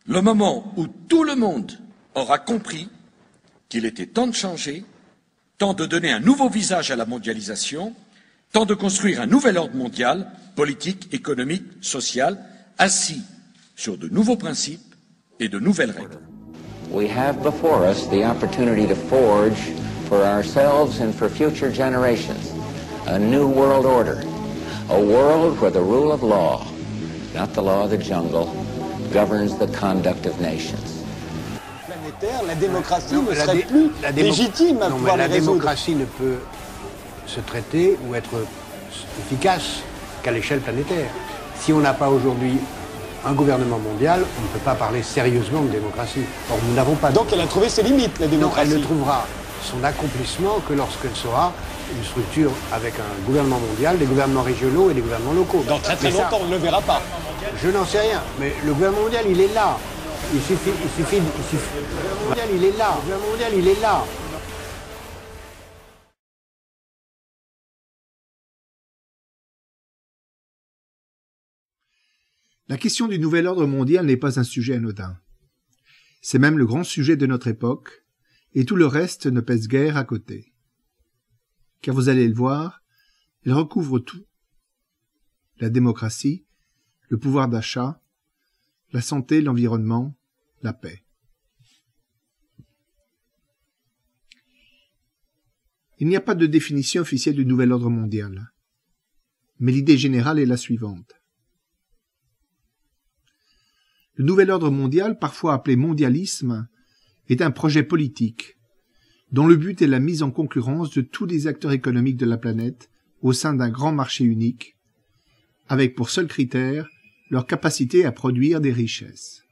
Le moment où tout le monde aura compris qu'il était temps de changer, temps de donner un nouveau visage à la mondialisation, temps de construire un nouvel ordre mondial, politique, économique, social, assis sur de nouveaux principes et de nouvelles règles. We have before us the opportunity to forge for ourselves and for future generations a new world order, a world where the rule of law, not the law of the jungle, governs the conduct of nations. La démocratie ne serait plus légitime à pouvoir les résoudre. La démocratie ne peut se traiter ou être efficace qu'à l'échelle planétaire. Si on n'a pas aujourd'hui un gouvernement mondial, on ne peut pas parler sérieusement de démocratie. Or, nous n'avons pas. Donc elle a trouvé ses limites, la démocratie. Non, elle ne trouvera son accomplissement que lorsqu'elle sera une structure avec un gouvernement mondial, des gouvernements régionaux et des gouvernements locaux. Dans très longtemps, on ne le verra pas. Je n'en sais rien, mais le gouvernement mondial, il est là. Il suffit. Le gouvernement mondial, il est là. Le gouvernement mondial, il est là. La question du nouvel ordre mondial n'est pas un sujet anodin. C'est même le grand sujet de notre époque, et tout le reste ne pèse guère à côté. Car vous allez le voir, il recouvre tout. La démocratie, le pouvoir d'achat, la santé, l'environnement, la paix. Il n'y a pas de définition officielle du nouvel ordre mondial, mais l'idée générale est la suivante. Le nouvel ordre mondial, parfois appelé mondialisme, est un projet politique dont le but est la mise en concurrence de tous les acteurs économiques de la planète au sein d'un grand marché unique, avec pour seul critère leur capacité à produire des richesses.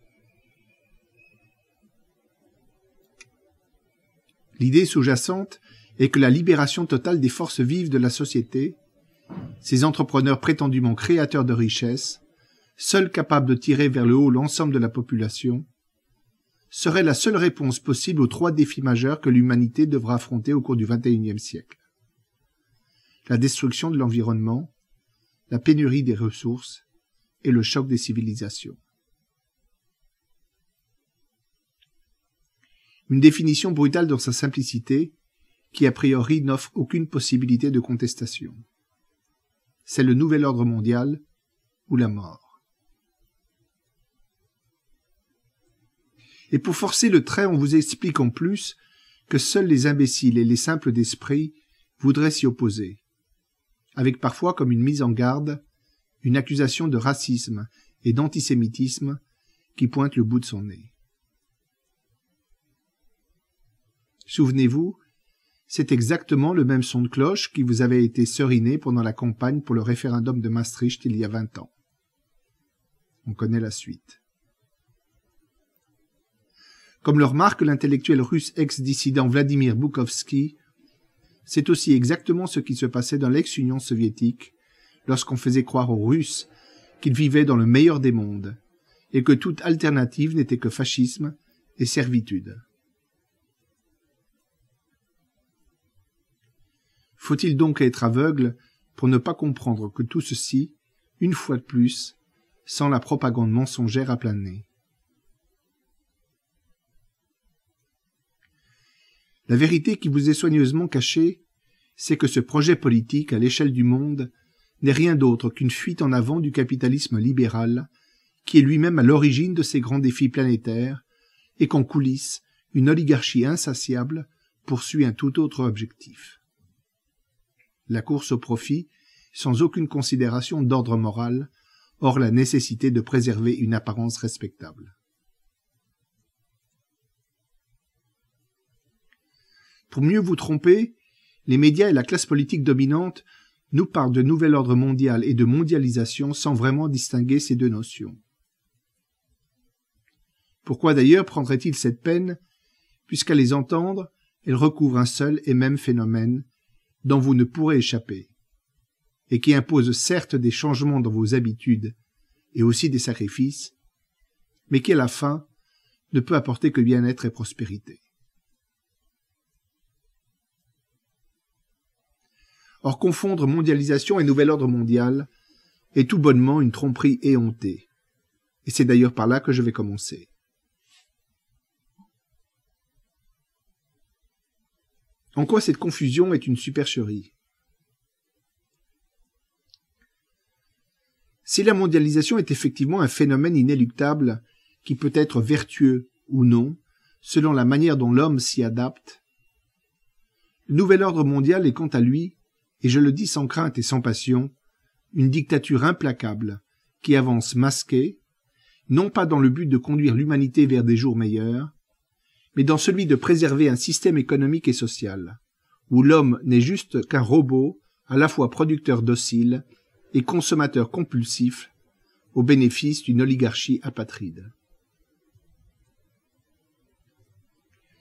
L'idée sous-jacente est que la libération totale des forces vives de la société, ces entrepreneurs prétendument créateurs de richesses, seuls capables de tirer vers le haut l'ensemble de la population, serait la seule réponse possible aux trois défis majeurs que l'humanité devra affronter au cours du XXIe siècle. La destruction de l'environnement, la pénurie des ressources et le choc des civilisations. Une définition brutale dans sa simplicité, qui a priori n'offre aucune possibilité de contestation. C'est le nouvel ordre mondial ou la mort. Et pour forcer le trait, on vous explique en plus que seuls les imbéciles et les simples d'esprit voudraient s'y opposer, avec parfois comme une mise en garde, une accusation de racisme et d'antisémitisme qui pointe le bout de son nez. Souvenez-vous, c'est exactement le même son de cloche qui vous avait été seriné pendant la campagne pour le référendum de Maastricht il y a 20 ans. On connaît la suite. Comme le remarque l'intellectuel russe ex-dissident Vladimir Boukhovski, c'est aussi exactement ce qui se passait dans l'ex-Union soviétique lorsqu'on faisait croire aux Russes qu'ils vivaient dans le meilleur des mondes et que toute alternative n'était que fascisme et servitude. Faut-il donc être aveugle pour ne pas comprendre que tout ceci, une fois de plus, sent la propagande mensongère à plein nez? La vérité qui vous est soigneusement cachée, c'est que ce projet politique à l'échelle du monde n'est rien d'autre qu'une fuite en avant du capitalisme libéral, qui est lui-même à l'origine de ces grands défis planétaires, et qu'en coulisses, une oligarchie insatiable poursuit un tout autre objectif. La course au profit, sans aucune considération d'ordre moral, hors la nécessité de préserver une apparence respectable. Pour mieux vous tromper, les médias et la classe politique dominante nous parlent de nouvel ordre mondial et de mondialisation sans vraiment distinguer ces deux notions. Pourquoi d'ailleurs prendrait-il cette peine, puisqu'à les entendre, elles recouvrent un seul et même phénomène dont vous ne pourrez échapper, et qui impose certes des changements dans vos habitudes et aussi des sacrifices, mais qui à la fin ne peut apporter que bien-être et prospérité. Or, confondre mondialisation et nouvel ordre mondial est tout bonnement une tromperie éhontée. Et c'est d'ailleurs par là que je vais commencer. En quoi cette confusion est une supercherie? Si la mondialisation est effectivement un phénomène inéluctable qui peut être vertueux ou non, selon la manière dont l'homme s'y adapte, le nouvel ordre mondial est quant à lui, et je le dis sans crainte et sans passion, une dictature implacable qui avance masquée, non pas dans le but de conduire l'humanité vers des jours meilleurs, mais dans celui de préserver un système économique et social, où l'homme n'est juste qu'un robot à la fois producteur docile et consommateur compulsif au bénéfice d'une oligarchie apatride.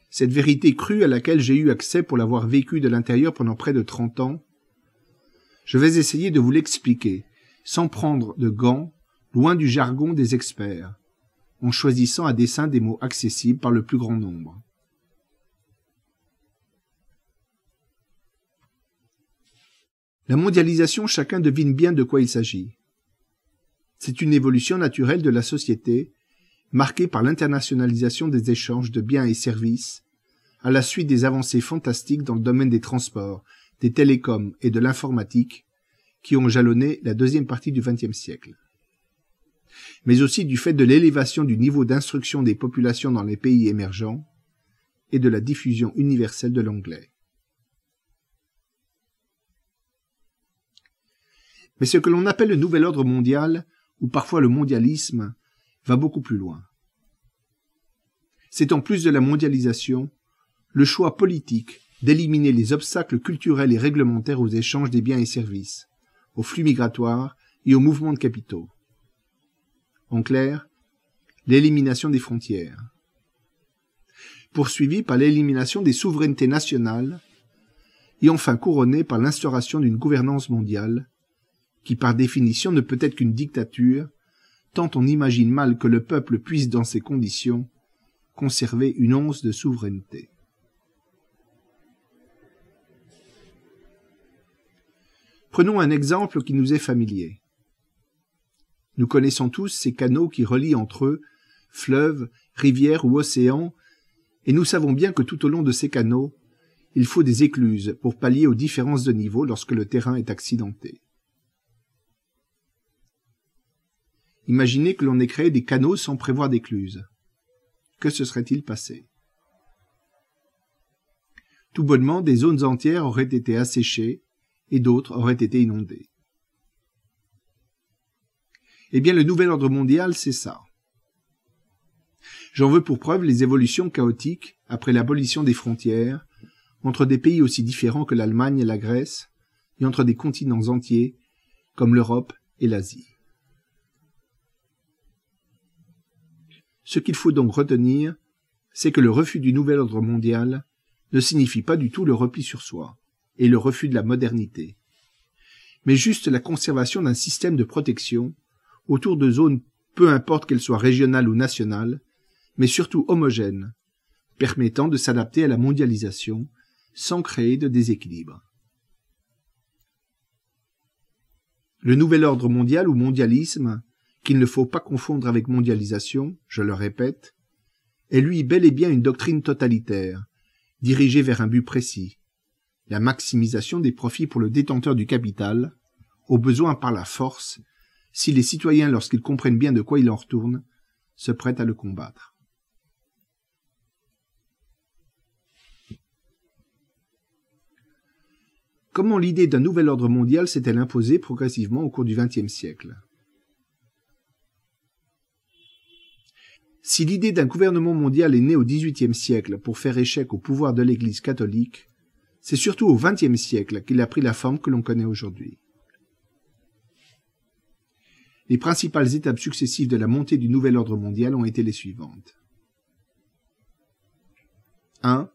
Cette vérité crue à laquelle j'ai eu accès pour l'avoir vécue de l'intérieur pendant près de 30 ans, je vais essayer de vous l'expliquer, sans prendre de gants, loin du jargon des experts, en choisissant à dessein des mots accessibles par le plus grand nombre. La mondialisation, chacun devine bien de quoi il s'agit. C'est une évolution naturelle de la société, marquée par l'internationalisation des échanges de biens et services, à la suite des avancées fantastiques dans le domaine des transports, des télécoms et de l'informatique, qui ont jalonné la deuxième partie du XXe siècle. Mais aussi du fait de l'élévation du niveau d'instruction des populations dans les pays émergents et de la diffusion universelle de l'anglais. Mais ce que l'on appelle le nouvel ordre mondial, ou parfois le mondialisme, va beaucoup plus loin. C'est en plus de la mondialisation, le choix politique d'éliminer les obstacles culturels et réglementaires aux échanges des biens et services, aux flux migratoires et aux mouvements de capitaux. En clair, l'élimination des frontières. Poursuivie par l'élimination des souverainetés nationales et enfin couronnée par l'instauration d'une gouvernance mondiale qui par définition ne peut être qu'une dictature, tant on imagine mal que le peuple puisse dans ces conditions conserver une once de souveraineté. Prenons un exemple qui nous est familier. Nous connaissons tous ces canaux qui relient entre eux fleuves, rivières ou océans, et nous savons bien que tout au long de ces canaux, il faut des écluses pour pallier aux différences de niveau lorsque le terrain est accidenté. Imaginez que l'on ait créé des canaux sans prévoir d'écluses. Que se serait-il passé? Tout bonnement, des zones entières auraient été asséchées et d'autres auraient été inondées. Eh bien, le nouvel ordre mondial, c'est ça. J'en veux pour preuve les évolutions chaotiques, après l'abolition des frontières, entre des pays aussi différents que l'Allemagne et la Grèce, et entre des continents entiers, comme l'Europe et l'Asie. Ce qu'il faut donc retenir, c'est que le refus du nouvel ordre mondial ne signifie pas du tout le repli sur soi et le refus de la modernité, mais juste la conservation d'un système de protection autour de zones, peu importe qu'elles soient régionales ou nationales, mais surtout homogènes, permettant de s'adapter à la mondialisation sans créer de déséquilibre. Le nouvel ordre mondial ou mondialisme, qu'il ne faut pas confondre avec mondialisation, je le répète, est lui bel et bien une doctrine totalitaire, dirigée vers un but précis, la maximisation des profits pour le détenteur du capital, au besoin par la force, si les citoyens, lorsqu'ils comprennent bien de quoi il en retourne, se prêtent à le combattre. Comment l'idée d'un nouvel ordre mondial s'est-elle imposée progressivement au cours du XXe siècle? Si l'idée d'un gouvernement mondial est née au XVIIIe siècle pour faire échec au pouvoir de l'Église catholique, c'est surtout au XXe siècle qu'il a pris la forme que l'on connaît aujourd'hui. Les principales étapes successives de la montée du nouvel ordre mondial ont été les suivantes. 1.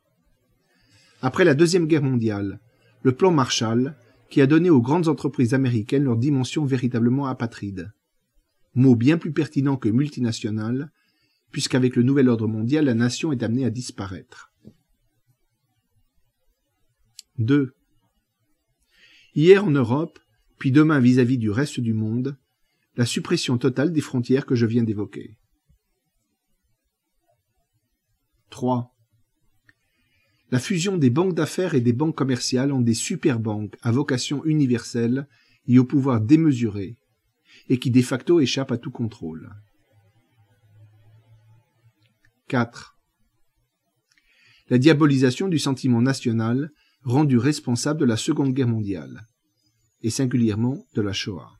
Après la Deuxième Guerre mondiale, le plan Marshall, qui a donné aux grandes entreprises américaines leur dimension véritablement apatride. Mot bien plus pertinent que multinational, puisqu'avec le nouvel ordre mondial, la nation est amenée à disparaître. 2. Hier en Europe, puis demain vis-à-vis du reste du monde, la suppression totale des frontières que je viens d'évoquer. 3. La fusion des banques d'affaires et des banques commerciales en des superbanques à vocation universelle et au pouvoir démesuré, et qui de facto échappent à tout contrôle. 4. La diabolisation du sentiment national rendu responsable de la Seconde Guerre mondiale, et singulièrement de la Shoah.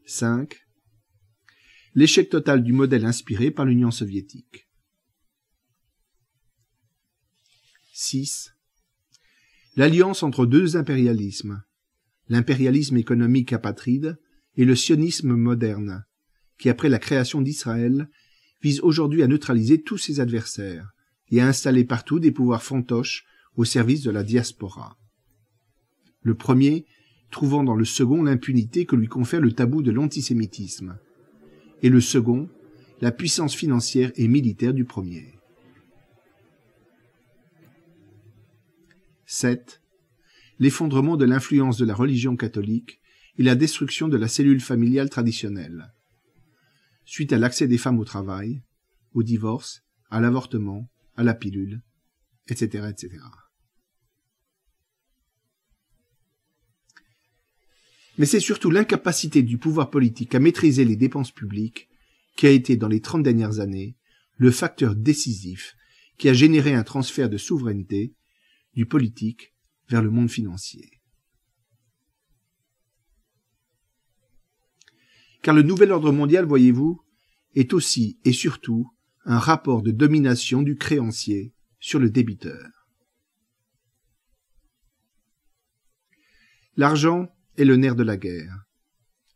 5. L'échec total du modèle inspiré par l'Union soviétique. 6. L'alliance entre deux impérialismes, l'impérialisme économique apatride et le sionisme moderne, qui après la création d'Israël, vise aujourd'hui à neutraliser tous ses adversaires et à installer partout des pouvoirs fantoches au service de la diaspora. Le premier trouvant dans le second l'impunité que lui confère le tabou de l'antisémitisme, et le second la puissance financière et militaire du premier. 7. L'effondrement de l'influence de la religion catholique et la destruction de la cellule familiale traditionnelle, suite à l'accès des femmes au travail, au divorce, à l'avortement, à la pilule, etc., etc. Mais c'est surtout l'incapacité du pouvoir politique à maîtriser les dépenses publiques qui a été, dans les 30 dernières années, le facteur décisif qui a généré un transfert de souveraineté du politique vers le monde financier. Car le nouvel ordre mondial, voyez-vous, est aussi et surtout un rapport de domination du créancier sur le débiteur. L'argent est le nerf de la guerre,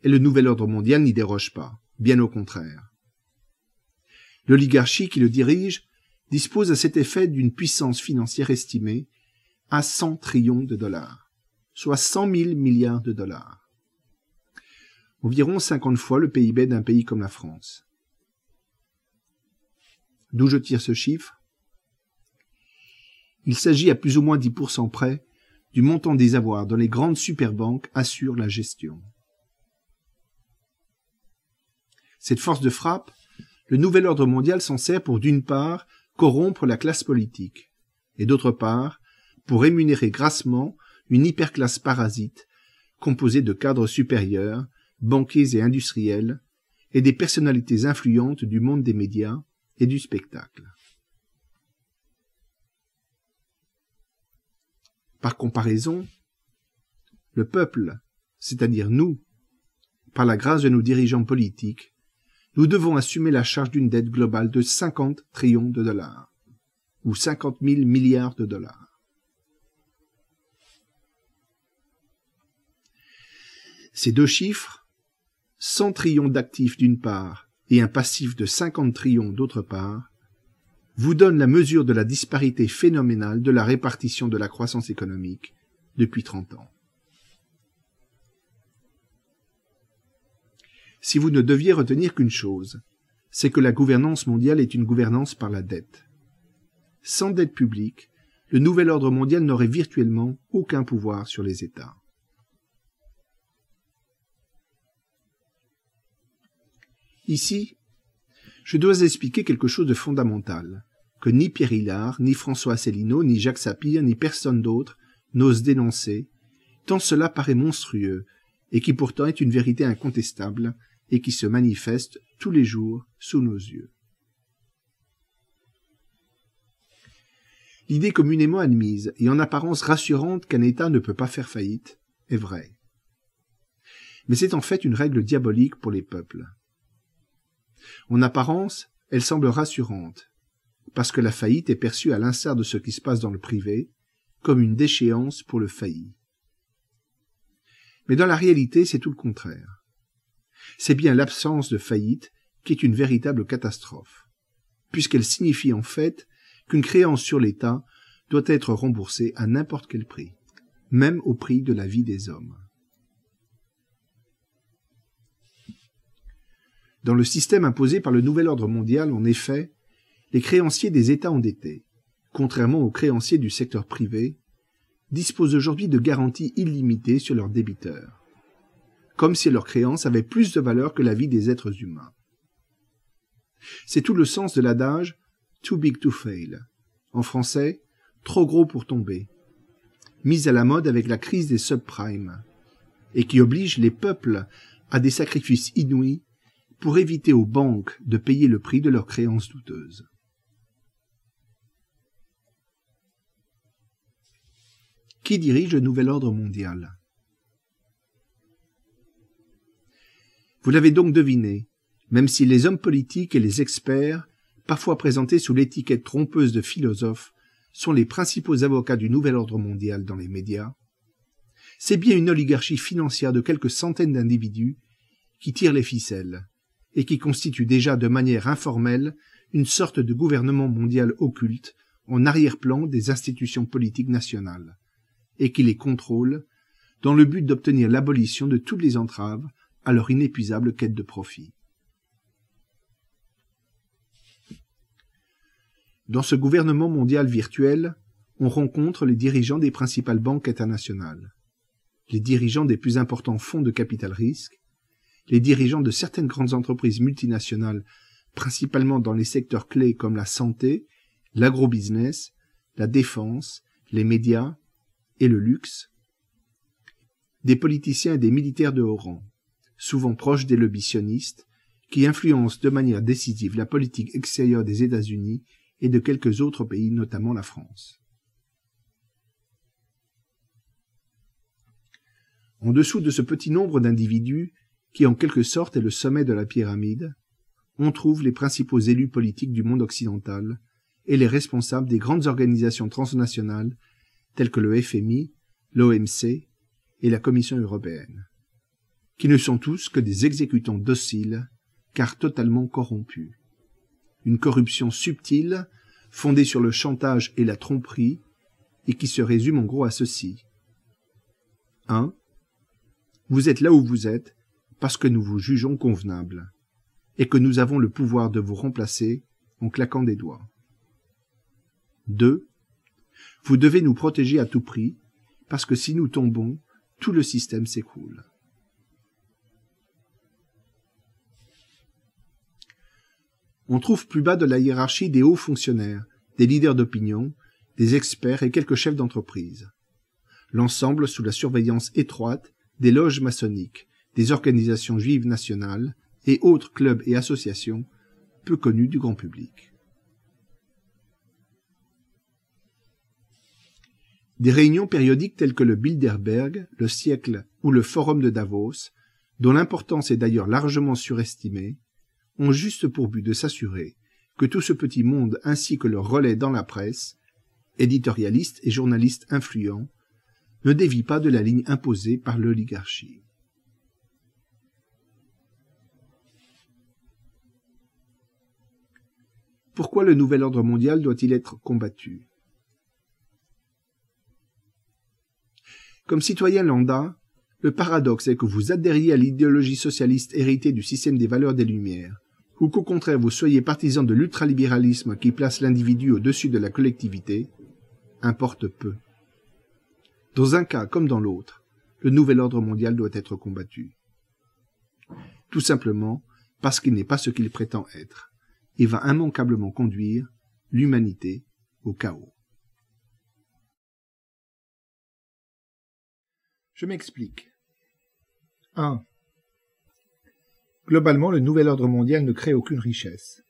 et le nouvel ordre mondial n'y déroge pas, bien au contraire. L'oligarchie qui le dirige dispose à cet effet d'une puissance financière estimée à 100 trillions de dollars, soit 100 000 milliards de dollars. Environ 50 fois le PIB d'un pays comme la France. D'où je tire ce chiffre? Il s'agit à plus ou moins 10% près du montant des avoirs dont les grandes superbanques assurent la gestion. Cette force de frappe, le nouvel ordre mondial s'en sert pour d'une part corrompre la classe politique, et d'autre part pour rémunérer grassement une hyperclasse parasite composée de cadres supérieurs, banquiers et industriels, et des personnalités influentes du monde des médias et du spectacle. Par comparaison, le peuple, c'est-à-dire nous, par la grâce de nos dirigeants politiques, nous devons assumer la charge d'une dette globale de 50 trillions de dollars, ou 50 000 milliards de dollars. Ces deux chiffres, 100 trillions d'actifs d'une part et un passif de 50 trillions d'autre part, vous donnent la mesure de la disparité phénoménale de la répartition de la croissance économique depuis 30 ans. Si vous ne deviez retenir qu'une chose, c'est que la gouvernance mondiale est une gouvernance par la dette. Sans dette publique, le nouvel ordre mondial n'aurait virtuellement aucun pouvoir sur les États. Ici, je dois expliquer quelque chose de fondamental, que ni Pierre Hillard, ni François Asselineau, ni Jacques Sapir, ni personne d'autre n'ose dénoncer, tant cela paraît monstrueux, et qui pourtant est une vérité incontestable, et qui se manifeste tous les jours sous nos yeux. L'idée communément admise, et en apparence rassurante qu'un État ne peut pas faire faillite, est vraie. Mais c'est en fait une règle diabolique pour les peuples. En apparence, elle semble rassurante, parce que la faillite est perçue à l'instar de ce qui se passe dans le privé, comme une déchéance pour le failli. Mais dans la réalité, c'est tout le contraire. C'est bien l'absence de faillite qui est une véritable catastrophe, puisqu'elle signifie en fait qu'une créance sur l'État doit être remboursée à n'importe quel prix, même au prix de la vie des hommes. Dans le système imposé par le nouvel ordre mondial, en effet, les créanciers des États endettés, contrairement aux créanciers du secteur privé, disposent aujourd'hui de garanties illimitées sur leurs débiteurs, comme si leurs créances avaient plus de valeur que la vie des êtres humains. C'est tout le sens de l'adage Too Big to Fail. En français, trop gros pour tomber. Mise à la mode avec la crise des subprimes, et qui oblige les peuples à des sacrifices inouïs pour éviter aux banques de payer le prix de leurs créances douteuses. Qui dirige le nouvel ordre mondial? Vous l'avez donc deviné, même si les hommes politiques et les experts, parfois présentés sous l'étiquette trompeuse de philosophes, sont les principaux avocats du nouvel ordre mondial dans les médias, c'est bien une oligarchie financière de quelques centaines d'individus qui tire les ficelles et qui constitue déjà de manière informelle une sorte de gouvernement mondial occulte en arrière-plan des institutions politiques nationales, et qui les contrôle dans le but d'obtenir l'abolition de toutes les entraves à leur inépuisable quête de profit. Dans ce gouvernement mondial virtuel, on rencontre les dirigeants des principales banques internationales, les dirigeants des plus importants fonds de capital risque, les dirigeants de certaines grandes entreprises multinationales, principalement dans les secteurs clés comme la santé, l'agrobusiness, la défense, les médias et le luxe, des politiciens et des militaires de haut rang, souvent proches des lobbies sionistes, qui influencent de manière décisive la politique extérieure des États-Unis et de quelques autres pays, notamment la France. En dessous de ce petit nombre d'individus, qui en quelque sorte est le sommet de la pyramide, on trouve les principaux élus politiques du monde occidental et les responsables des grandes organisations transnationales telles que le FMI, l'OMC et la Commission européenne, qui ne sont tous que des exécutants dociles, car totalement corrompus. Une corruption subtile, fondée sur le chantage et la tromperie, et qui se résume en gros à ceci. 1. Vous êtes là où vous êtes parce que nous vous jugeons convenable, et que nous avons le pouvoir de vous remplacer en claquant des doigts. 2. Vous devez nous protéger à tout prix, parce que si nous tombons, tout le système s'écroule. On trouve plus bas de la hiérarchie des hauts fonctionnaires, des leaders d'opinion, des experts et quelques chefs d'entreprise. L'ensemble sous la surveillance étroite des loges maçonniques, des organisations juives nationales et autres clubs et associations peu connus du grand public. Des réunions périodiques telles que le Bilderberg, le Siècle ou le Forum de Davos, dont l'importance est d'ailleurs largement surestimée, ont juste pour but de s'assurer que tout ce petit monde ainsi que leur relais dans la presse, éditorialistes et journalistes influents, ne dévie pas de la ligne imposée par l'oligarchie. Pourquoi le nouvel ordre mondial doit-il être combattu? Comme citoyen lambda, le paradoxe est que vous adhériez à l'idéologie socialiste héritée du système des valeurs des Lumières, ou qu'au contraire vous soyez partisan de l'ultralibéralisme qui place l'individu au-dessus de la collectivité, importe peu. Dans un cas comme dans l'autre, le nouvel ordre mondial doit être combattu. Tout simplement parce qu'il n'est pas ce qu'il prétend être, et va immanquablement conduire l'humanité au chaos. Je m'explique. 1. Globalement, le nouvel ordre mondial ne crée aucune richesse.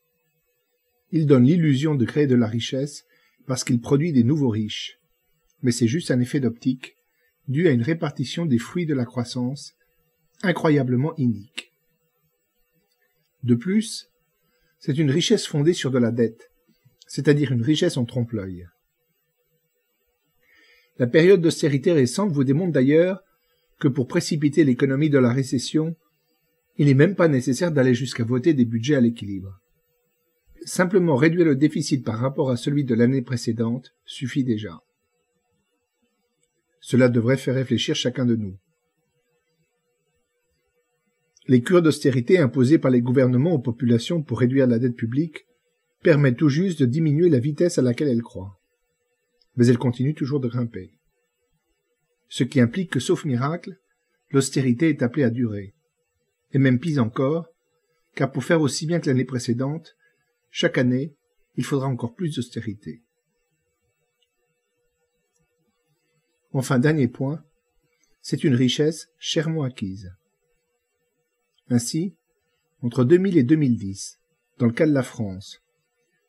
Il donne l'illusion de créer de la richesse parce qu'il produit des nouveaux riches. Mais c'est juste un effet d'optique, dû à une répartition des fruits de la croissance, incroyablement inique. De plus, c'est une richesse fondée sur de la dette, c'est-à-dire une richesse en trompe-l'œil. La période d'austérité récente vous démontre d'ailleurs que pour précipiter l'économie de la récession, il n'est même pas nécessaire d'aller jusqu'à voter des budgets à l'équilibre. Simplement réduire le déficit par rapport à celui de l'année précédente suffit déjà. Cela devrait faire réfléchir chacun de nous. Les cures d'austérité imposées par les gouvernements aux populations pour réduire la dette publique permettent tout juste de diminuer la vitesse à laquelle elle croît. Mais elle continue toujours de grimper. Ce qui implique que, sauf miracle, l'austérité est appelée à durer. Et même pis encore, car pour faire aussi bien que l'année précédente, chaque année, il faudra encore plus d'austérité. Enfin, dernier point, c'est une richesse chèrement acquise. Ainsi, entre 2000 et 2010, dans le cas de la France,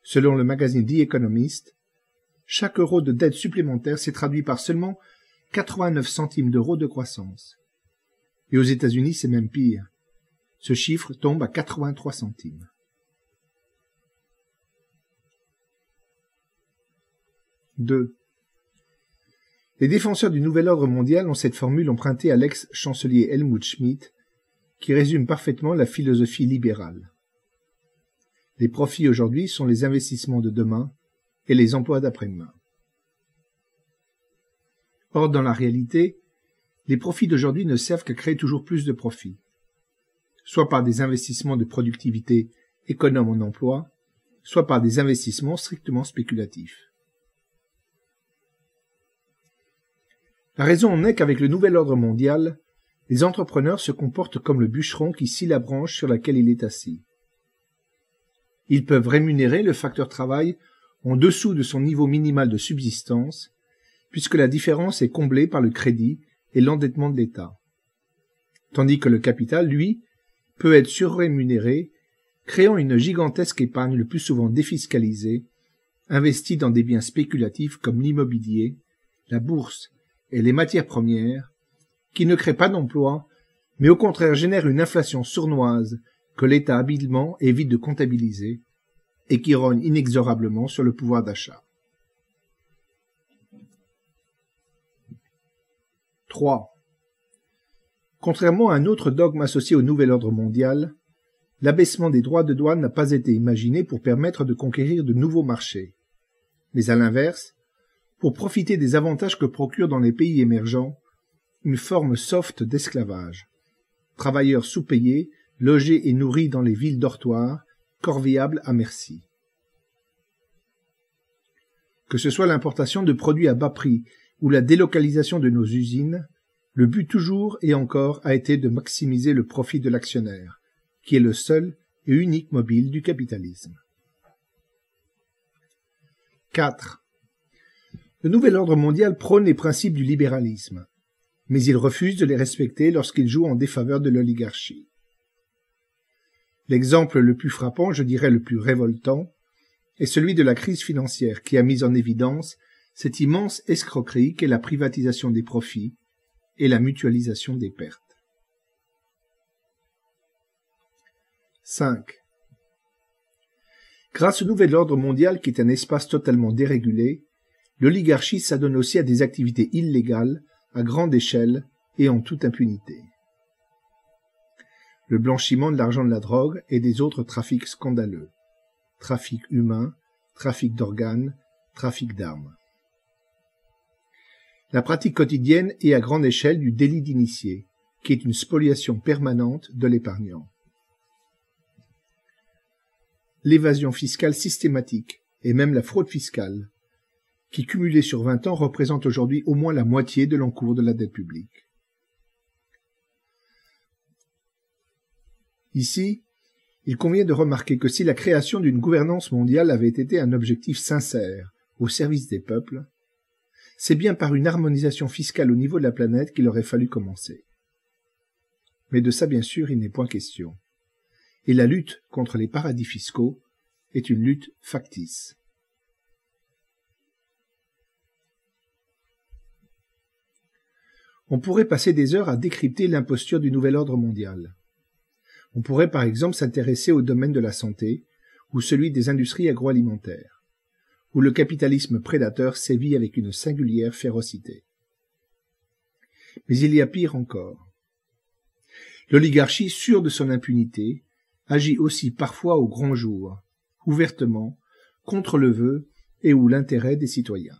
selon le magazine The Economist, chaque euro de dette supplémentaire s'est traduit par seulement 89 centimes d'euros de croissance. Et aux États-Unis, c'est même pire. Ce chiffre tombe à 83 centimes. Deux. Les défenseurs du nouvel ordre mondial ont cette formule empruntée à l'ex-chancelier Helmut Schmidt, qui résume parfaitement la philosophie libérale. Les profits aujourd'hui sont les investissements de demain et les emplois d'après-demain. Or, dans la réalité, les profits d'aujourd'hui ne servent qu'à créer toujours plus de profits, soit par des investissements de productivité économes en emploi, soit par des investissements strictement spéculatifs. La raison en est qu'avec le nouvel ordre mondial, les entrepreneurs se comportent comme le bûcheron qui scie la branche sur laquelle il est assis. Ils peuvent rémunérer le facteur travail en dessous de son niveau minimal de subsistance, puisque la différence est comblée par le crédit et l'endettement de l'État. Tandis que le capital, lui, peut être surrémunéré, créant une gigantesque épargne le plus souvent défiscalisée, investie dans des biens spéculatifs comme l'immobilier, la bourse et les matières premières, qui ne créent pas d'emplois, mais au contraire génèrent une inflation sournoise que l'État habilement évite de comptabiliser et qui rogne inexorablement sur le pouvoir d'achat. 3. Contrairement à un autre dogme associé au nouvel ordre mondial, l'abaissement des droits de douane n'a pas été imaginé pour permettre de conquérir de nouveaux marchés, mais à l'inverse, pour profiter des avantages que procure dans les pays émergents une forme soft d'esclavage. Travailleurs sous-payés, logés et nourris dans les villes dortoirs, corvéables à merci. Que ce soit l'importation de produits à bas prix ou la délocalisation de nos usines, le but toujours et encore a été de maximiser le profit de l'actionnaire, qui est le seul et unique mobile du capitalisme. 4. Le nouvel ordre mondial prône les principes du libéralisme, mais il refuse de les respecter lorsqu'il joue en défaveur de l'oligarchie. L'exemple le plus frappant, je dirais le plus révoltant, est celui de la crise financière qui a mis en évidence cette immense escroquerie qu'est la privatisation des profits et la mutualisation des pertes. 5. Grâce au nouvel ordre mondial qui est un espace totalement dérégulé, l'oligarchie s'adonne aussi à des activités illégales, à grande échelle et en toute impunité. Le blanchiment de l'argent de la drogue et des autres trafics scandaleux. Trafic humain, trafic d'organes, trafic d'armes. La pratique quotidienne et à grande échelle du délit d'initié, qui est une spoliation permanente de l'épargnant. L'évasion fiscale systématique et même la fraude fiscale, qui cumulée sur 20 ans représente aujourd'hui au moins la moitié de l'encours de la dette publique. Ici, il convient de remarquer que si la création d'une gouvernance mondiale avait été un objectif sincère au service des peuples, c'est bien par une harmonisation fiscale au niveau de la planète qu'il aurait fallu commencer. Mais de ça, bien sûr, il n'est point question. Et la lutte contre les paradis fiscaux est une lutte factice. On pourrait passer des heures à décrypter l'imposture du nouvel ordre mondial. On pourrait par exemple s'intéresser au domaine de la santé ou celui des industries agroalimentaires, où le capitalisme prédateur sévit avec une singulière férocité. Mais il y a pire encore. L'oligarchie, sûre de son impunité, agit aussi parfois au grand jour, ouvertement, contre le vœu et ou l'intérêt des citoyens.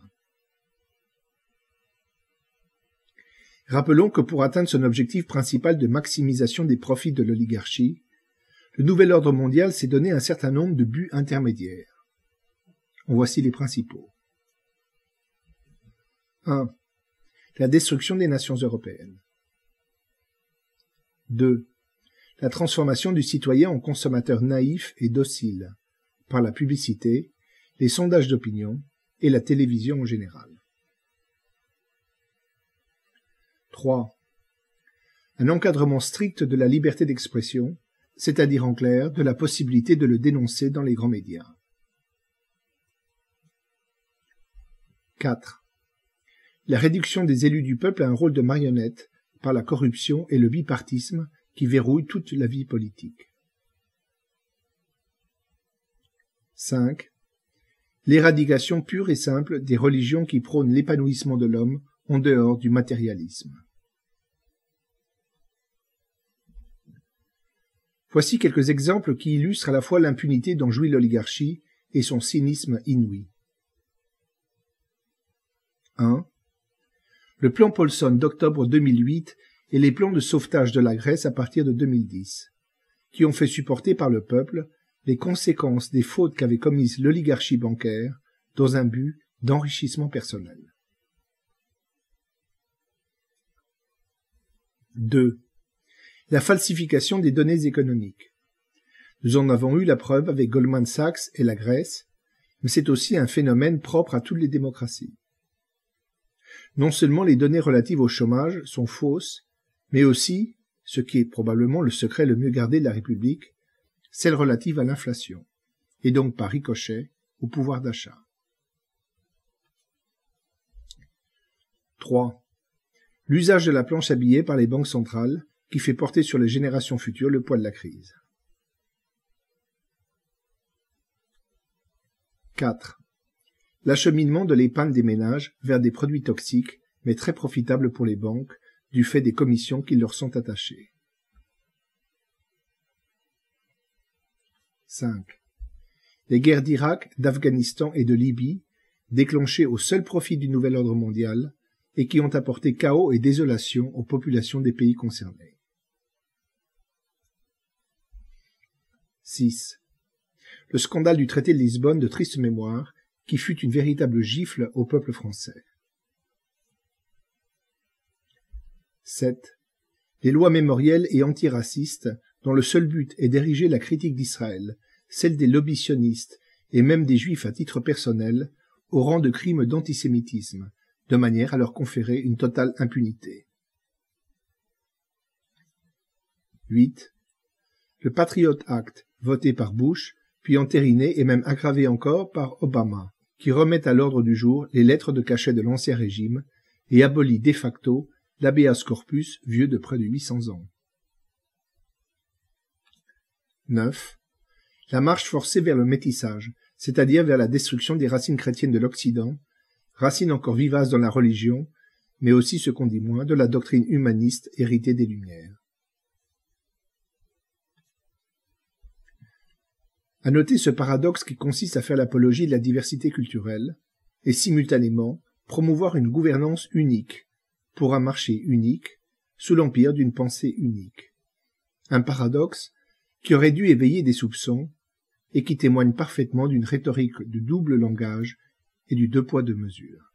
Rappelons que pour atteindre son objectif principal de maximisation des profits de l'oligarchie, le nouvel ordre mondial s'est donné un certain nombre de buts intermédiaires. En voici les principaux. 1. La destruction des nations européennes. 2. La transformation du citoyen en consommateur naïf et docile, par la publicité, les sondages d'opinion et la télévision en général. 3. Un encadrement strict de la liberté d'expression, c'est-à-dire en clair de la possibilité de le dénoncer dans les grands médias. 4. La réduction des élus du peuple à un rôle de marionnette par la corruption et le bipartisme qui verrouillent toute la vie politique. 5. L'éradication pure et simple des religions qui prônent l'épanouissement de l'homme en dehors du matérialisme. Voici quelques exemples qui illustrent à la fois l'impunité dont jouit l'oligarchie et son cynisme inouï. 1. Le plan Paulson d'octobre 2008 et les plans de sauvetage de la Grèce à partir de 2010, qui ont fait supporter par le peuple les conséquences des fautes qu'avait commises l'oligarchie bancaire dans un but d'enrichissement personnel. 2. La falsification des données économiques. Nous en avons eu la preuve avec Goldman Sachs et la Grèce, mais c'est aussi un phénomène propre à toutes les démocraties. Non seulement les données relatives au chômage sont fausses, mais aussi, ce qui est probablement le secret le mieux gardé de la République, celles relatives à l'inflation, et donc par ricochet au pouvoir d'achat. 3. L'usage de la planche à billets par les banques centrales, qui fait porter sur les générations futures le poids de la crise. 4. L'acheminement de l'épargne des ménages vers des produits toxiques, mais très profitables pour les banques, du fait des commissions qui leur sont attachées. 5. Les guerres d'Irak, d'Afghanistan et de Libye, déclenchées au seul profit du nouvel ordre mondial, et qui ont apporté chaos et désolation aux populations des pays concernés. 6. Le scandale du traité de Lisbonne de triste mémoire, qui fut une véritable gifle au peuple français. 7. Les lois mémorielles et antiracistes, dont le seul but est d'ériger la critique d'Israël, celle des lobbies sionistes et même des juifs à titre personnel, au rang de crimes d'antisémitisme, de manière à leur conférer une totale impunité. 8. Le Patriot Act, voté par Bush, puis entériné et même aggravé encore par Obama, qui remet à l'ordre du jour les lettres de cachet de l'Ancien Régime et abolit de facto l'habeas corpus vieux de près de 800 ans. 9. La marche forcée vers le métissage, c'est-à-dire vers la destruction des racines chrétiennes de l'Occident, racines encore vivaces dans la religion, mais aussi, ce qu'on dit moins, de la doctrine humaniste héritée des Lumières. À noter ce paradoxe qui consiste à faire l'apologie de la diversité culturelle et simultanément promouvoir une gouvernance unique pour un marché unique sous l'empire d'une pensée unique. Un paradoxe qui aurait dû éveiller des soupçons et qui témoigne parfaitement d'une rhétorique de double langage et du deux poids deux mesures.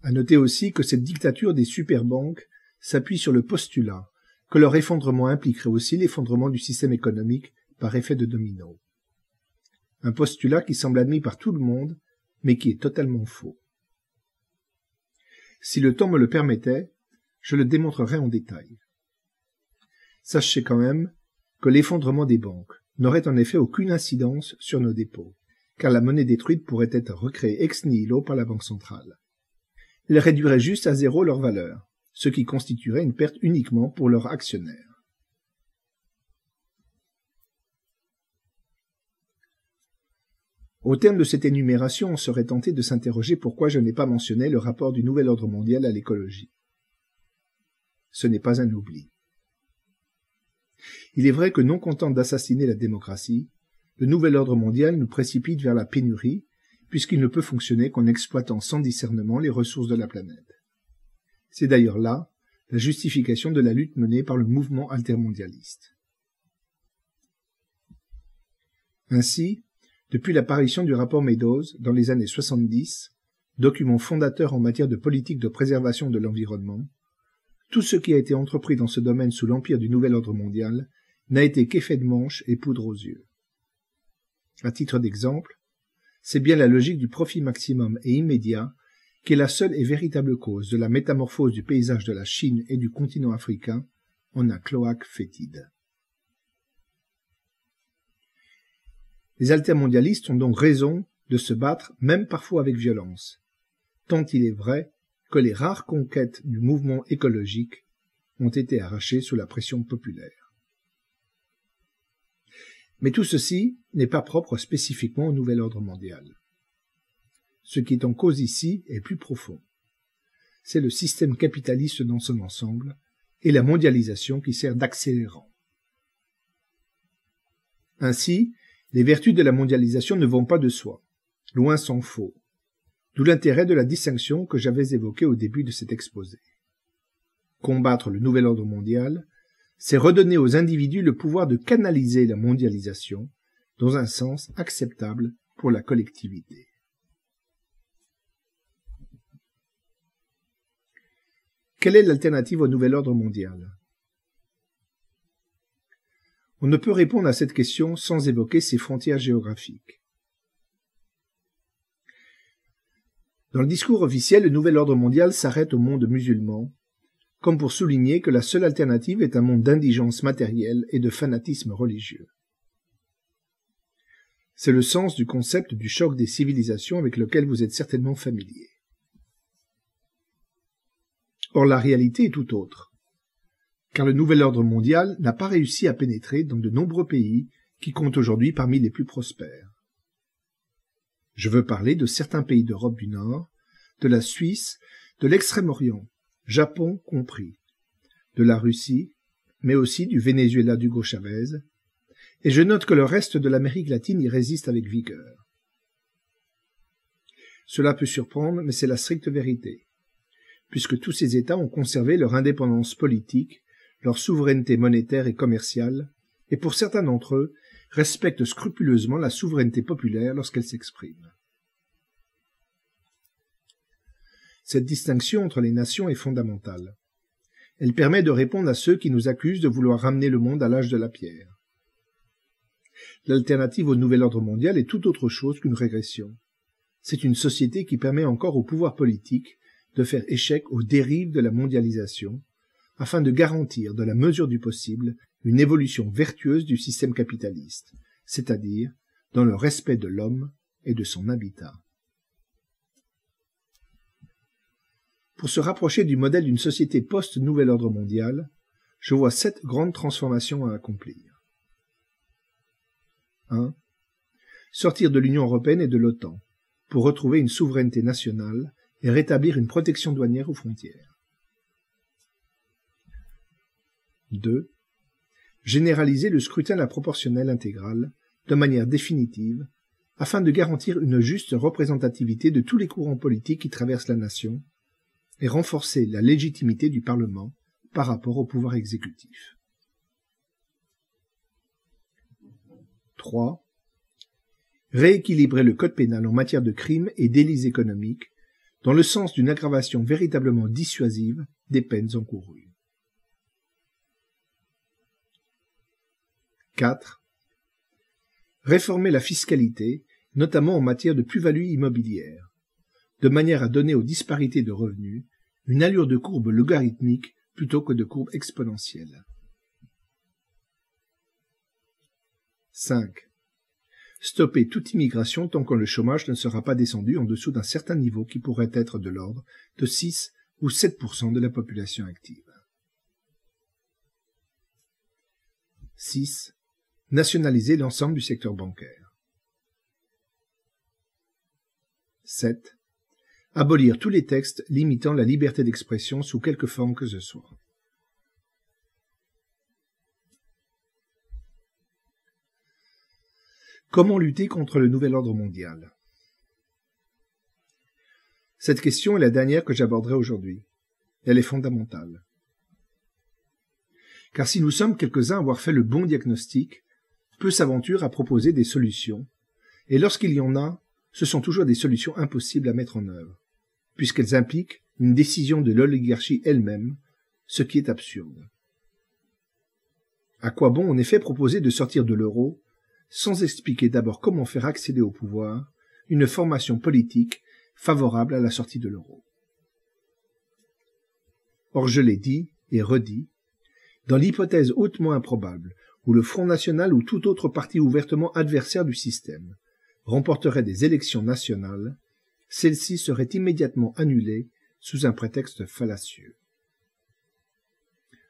À noter aussi que cette dictature des superbanques s'appuie sur le postulat que leur effondrement impliquerait aussi l'effondrement du système économique par effet de domino. Un postulat qui semble admis par tout le monde, mais qui est totalement faux. Si le temps me le permettait, je le démontrerais en détail. Sachez quand même que l'effondrement des banques n'aurait en effet aucune incidence sur nos dépôts, car la monnaie détruite pourrait être recréée ex nihilo par la Banque centrale. Elle réduirait juste à zéro leur valeur, ce qui constituerait une perte uniquement pour leurs actionnaires. Au terme de cette énumération, on serait tenté de s'interroger pourquoi je n'ai pas mentionné le rapport du Nouvel Ordre mondial à l'écologie. Ce n'est pas un oubli. Il est vrai que non content d'assassiner la démocratie, le Nouvel Ordre mondial nous précipite vers la pénurie, puisqu'il ne peut fonctionner qu'en exploitant sans discernement les ressources de la planète. C'est d'ailleurs là la justification de la lutte menée par le mouvement altermondialiste. Ainsi, depuis l'apparition du rapport Meadows dans les années 70, document fondateur en matière de politique de préservation de l'environnement, tout ce qui a été entrepris dans ce domaine sous l'empire du Nouvel Ordre mondial n'a été qu'effet de manche et poudre aux yeux. À titre d'exemple, c'est bien la logique du profit maximum et immédiat qui est la seule et véritable cause de la métamorphose du paysage de la Chine et du continent africain en un cloaque fétide. Les altermondialistes ont donc raison de se battre, même parfois avec violence, tant il est vrai que les rares conquêtes du mouvement écologique ont été arrachées sous la pression populaire. Mais tout ceci n'est pas propre spécifiquement au nouvel ordre mondial. Ce qui est en cause ici est plus profond. C'est le système capitaliste dans son ensemble et la mondialisation qui sert d'accélérant. Ainsi, les vertus de la mondialisation ne vont pas de soi, loin s'en faut, d'où l'intérêt de la distinction que j'avais évoquée au début de cet exposé. Combattre le nouvel ordre mondial, c'est redonner aux individus le pouvoir de canaliser la mondialisation dans un sens acceptable pour la collectivité. Quelle est l'alternative au nouvel ordre mondial? On ne peut répondre à cette question sans évoquer ses frontières géographiques. Dans le discours officiel, le nouvel ordre mondial s'arrête au monde musulman, comme pour souligner que la seule alternative est un monde d'indigence matérielle et de fanatisme religieux. C'est le sens du concept du choc des civilisations avec lequel vous êtes certainement familier. Or, la réalité est tout autre, car le nouvel ordre mondial n'a pas réussi à pénétrer dans de nombreux pays qui comptent aujourd'hui parmi les plus prospères. Je veux parler de certains pays d'Europe du Nord, de la Suisse, de l'Extrême-Orient, Japon compris, de la Russie, mais aussi du Venezuela d'Hugo Chavez, et je note que le reste de l'Amérique latine y résiste avec vigueur. Cela peut surprendre, mais c'est la stricte vérité, puisque tous ces États ont conservé leur indépendance politique, leur souveraineté monétaire et commerciale, et pour certains d'entre eux, respectent scrupuleusement la souveraineté populaire lorsqu'elle s'exprime. Cette distinction entre les nations est fondamentale. Elle permet de répondre à ceux qui nous accusent de vouloir ramener le monde à l'âge de la pierre. L'alternative au nouvel ordre mondial est tout autre chose qu'une régression. C'est une société qui permet encore au pouvoir politique de faire échec aux dérives de la mondialisation, afin de garantir, dans la mesure du possible, une évolution vertueuse du système capitaliste, c'est-à-dire dans le respect de l'homme et de son habitat. Pour se rapprocher du modèle d'une société post-nouvel ordre mondial, je vois 7 grandes transformations à accomplir. 1. Sortir de l'Union européenne et de l'OTAN, pour retrouver une souveraineté nationale et rétablir une protection douanière aux frontières. 2. Généraliser le scrutin à la proportionnelle intégrale, de manière définitive, afin de garantir une juste représentativité de tous les courants politiques qui traversent la nation, et renforcer la légitimité du Parlement par rapport au pouvoir exécutif. 3. Rééquilibrer le code pénal en matière de crimes et délits économiques, dans le sens d'une aggravation véritablement dissuasive des peines encourues. 4. Réformer la fiscalité, notamment en matière de plus-value immobilière, de manière à donner aux disparités de revenus une allure de courbe logarithmique plutôt que de courbe exponentielle. 5. Stopper toute immigration tant que le chômage ne sera pas descendu en dessous d'un certain niveau qui pourrait être de l'ordre de 6 ou 7% de la population active. 6. Nationaliser l'ensemble du secteur bancaire. 7. Abolir tous les textes limitant la liberté d'expression sous quelque forme que ce soit. Comment lutter contre le nouvel ordre mondial? Cette question est la dernière que j'aborderai aujourd'hui. Elle est fondamentale. Car si nous sommes quelques-uns à avoir fait le bon diagnostic, peu s'aventurent à proposer des solutions, et lorsqu'il y en a, ce sont toujours des solutions impossibles à mettre en œuvre, puisqu'elles impliquent une décision de l'oligarchie elle-même, ce qui est absurde. À quoi bon en effet proposer de sortir de l'euro, sans expliquer d'abord comment faire accéder au pouvoir une formation politique favorable à la sortie de l'euro. Or, je l'ai dit et redit, dans l'hypothèse hautement improbable où le Front National ou tout autre parti ouvertement adversaire du système remporterait des élections nationales, celles-ci seraient immédiatement annulées sous un prétexte fallacieux.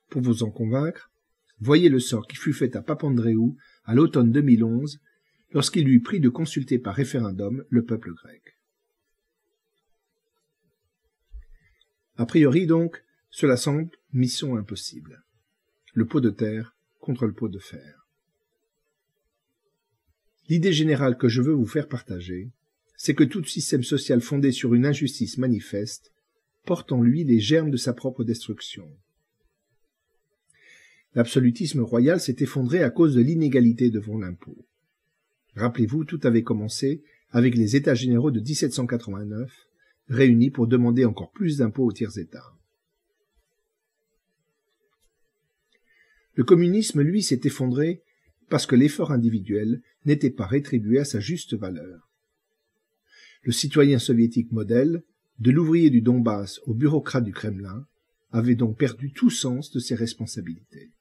Pour vous en convaincre, voyez le sort qui fut fait à Papandréou à l'automne 2011, lorsqu'il lui prit de consulter par référendum le peuple grec. A priori donc, cela semble mission impossible. Le pot de terre contre le pot de fer. L'idée générale que je veux vous faire partager, c'est que tout système social fondé sur une injustice manifeste porte en lui les germes de sa propre destruction. L'absolutisme royal s'est effondré à cause de l'inégalité devant l'impôt. Rappelez-vous, tout avait commencé avec les États généraux de 1789, réunis pour demander encore plus d'impôts aux tiers-États. Le communisme, lui, s'est effondré parce que l'effort individuel n'était pas rétribué à sa juste valeur. Le citoyen soviétique modèle, de l'ouvrier du Donbass au bureaucrate du Kremlin, avait donc perdu tout sens de ses responsabilités.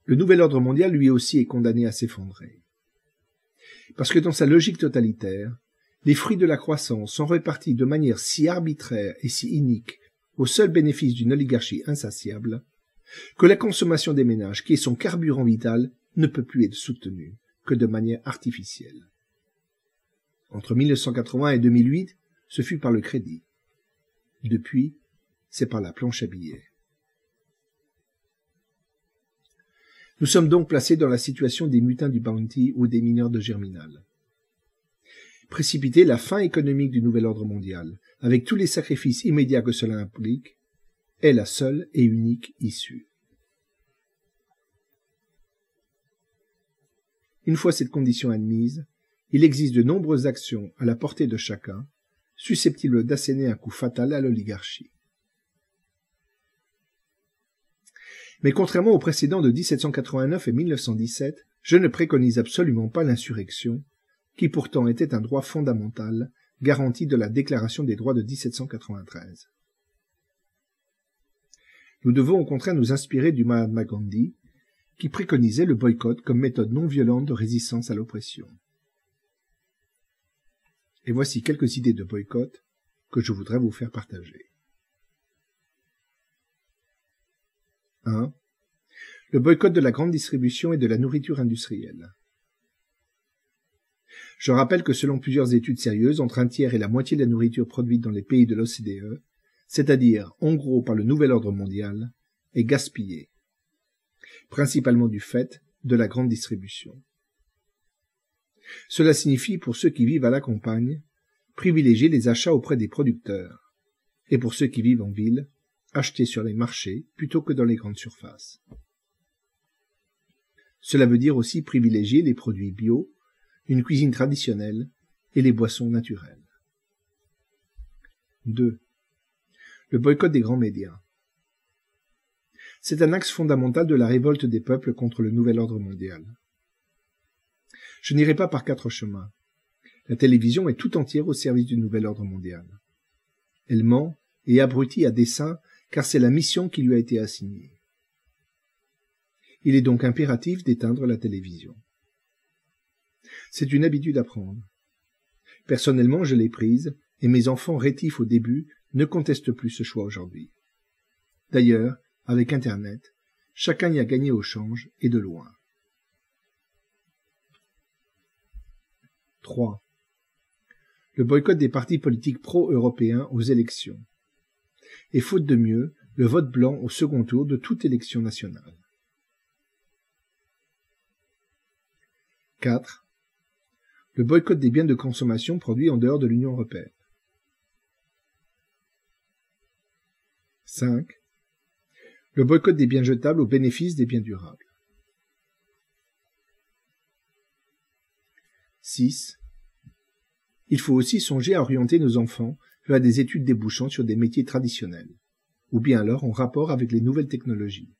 Le nouvel ordre mondial, lui aussi, est condamné à s'effondrer. Parce que dans sa logique totalitaire, les fruits de la croissance sont répartis de manière si arbitraire et si inique au seul bénéfice d'une oligarchie insatiable, que la consommation des ménages, qui est son carburant vital, ne peut plus être soutenue que de manière artificielle. Entre 1980 et 2008, ce fut par le crédit. Depuis, c'est par la planche à billets. Nous sommes donc placés dans la situation des mutins du Bounty ou des mineurs de Germinal. Précipiter la fin économique du nouvel ordre mondial, avec tous les sacrifices immédiats que cela implique, est la seule et unique issue. Une fois cette condition admise, il existe de nombreuses actions à la portée de chacun, susceptibles d'asséner un coup fatal à l'oligarchie. Mais contrairement aux précédents de 1789 et 1917, je ne préconise absolument pas l'insurrection, qui pourtant était un droit fondamental, garanti de la Déclaration des droits de 1793. Nous devons au contraire nous inspirer du Mahatma Gandhi, qui préconisait le boycott comme méthode non violente de résistance à l'oppression. Et voici quelques idées de boycott que je voudrais vous faire partager. 1. Le boycott de la grande distribution et de la nourriture industrielle. Je rappelle que selon plusieurs études sérieuses, entre un tiers et la moitié de la nourriture produite dans les pays de l'OCDE, c'est-à-dire en gros par le nouvel ordre mondial, est gaspillée, principalement du fait de la grande distribution. Cela signifie, pour ceux qui vivent à la campagne, privilégier les achats auprès des producteurs, et pour ceux qui vivent en ville, acheter sur les marchés plutôt que dans les grandes surfaces. Cela veut dire aussi privilégier les produits bio, une cuisine traditionnelle et les boissons naturelles. 2. Le boycott des grands médias. C'est un axe fondamental de la révolte des peuples contre le nouvel ordre mondial. Je n'irai pas par 4 chemins. La télévision est tout entière au service du nouvel ordre mondial. Elle ment et abrutit à dessein car c'est la mission qui lui a été assignée. Il est donc impératif d'éteindre la télévision. C'est une habitude à prendre. Personnellement, je l'ai prise, et mes enfants rétifs au début ne contestent plus ce choix aujourd'hui. D'ailleurs, avec Internet, chacun y a gagné au change, et de loin. 3. Le boycott des partis politiques pro-européens aux élections. Et faute de mieux, le vote blanc au second tour de toute élection nationale. 4. Le boycott des biens de consommation produits en dehors de l'Union européenne. 5. Le boycott des biens jetables au bénéfice des biens durables. 6. Il faut aussi songer à orienter nos enfants vers des études débouchant sur des métiers traditionnels, ou bien alors en rapport avec les nouvelles technologies.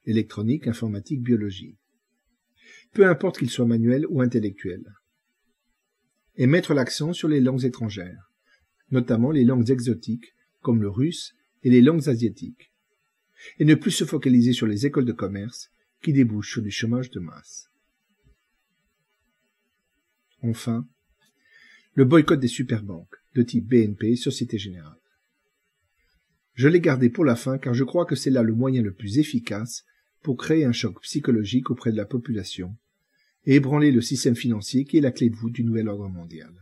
électronique, informatique, biologie. Peu importe qu'ils soient manuels ou intellectuels. Et mettre l'accent sur les langues étrangères, notamment les langues exotiques, comme le russe et les langues asiatiques. Et ne plus se focaliser sur les écoles de commerce, qui débouchent sur du chômage de masse. Enfin, le boycott des superbanques, de type BNP, Société Générale. Je l'ai gardé pour la fin car je crois que c'est là le moyen le plus efficace pour créer un choc psychologique auprès de la population et ébranler le système financier qui est la clé de voûte du nouvel ordre mondial.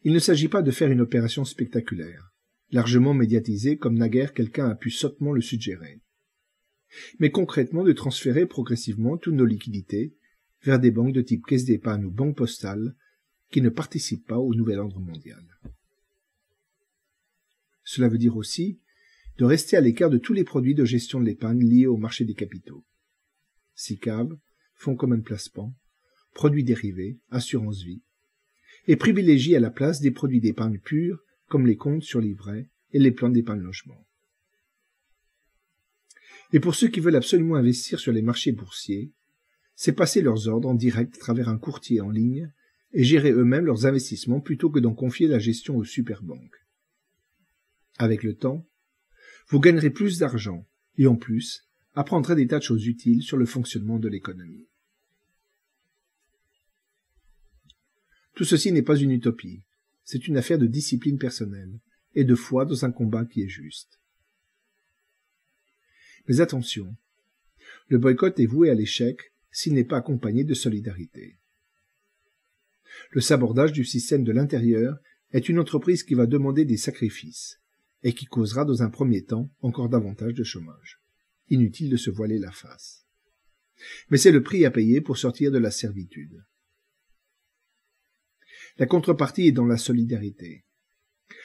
Il ne s'agit pas de faire une opération spectaculaire, largement médiatisée comme naguère quelqu'un a pu sottement le suggérer, mais concrètement de transférer progressivement toutes nos liquidités vers des banques de type caisse d'épargne ou banque postale qui ne participent pas au nouvel ordre mondial. Cela veut dire aussi de rester à l'écart de tous les produits de gestion de l'épargne liés au marché des capitaux. SICAV, fonds communs de placement, produits dérivés, assurance vie, et privilégier à la place des produits d'épargne purs comme les comptes sur livret et les plans d'épargne logement. Et pour ceux qui veulent absolument investir sur les marchés boursiers, c'est passer leurs ordres en direct à travers un courtier en ligne et gérer eux-mêmes leurs investissements plutôt que d'en confier la gestion aux superbanques. Avec le temps, vous gagnerez plus d'argent et en plus, apprendrez des tas de choses utiles sur le fonctionnement de l'économie. Tout ceci n'est pas une utopie, c'est une affaire de discipline personnelle et de foi dans un combat qui est juste. Mais attention, le boycott est voué à l'échec s'il n'est pas accompagné de solidarité. Le sabordage du système de l'intérieur est une entreprise qui va demander des sacrifices et qui causera dans un premier temps encore davantage de chômage. Inutile de se voiler la face. Mais c'est le prix à payer pour sortir de la servitude. La contrepartie est dans la solidarité,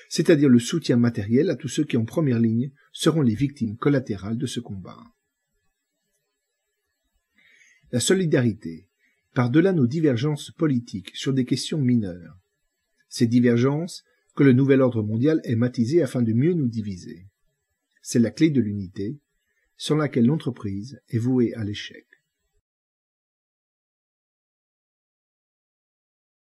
c'est-à-dire le soutien matériel à tous ceux qui en première ligne seront les victimes collatérales de ce combat. La solidarité, par-delà nos divergences politiques sur des questions mineures, ces divergences que le nouvel ordre mondial est matisé afin de mieux nous diviser. C'est la clé de l'unité, sans laquelle l'entreprise est vouée à l'échec.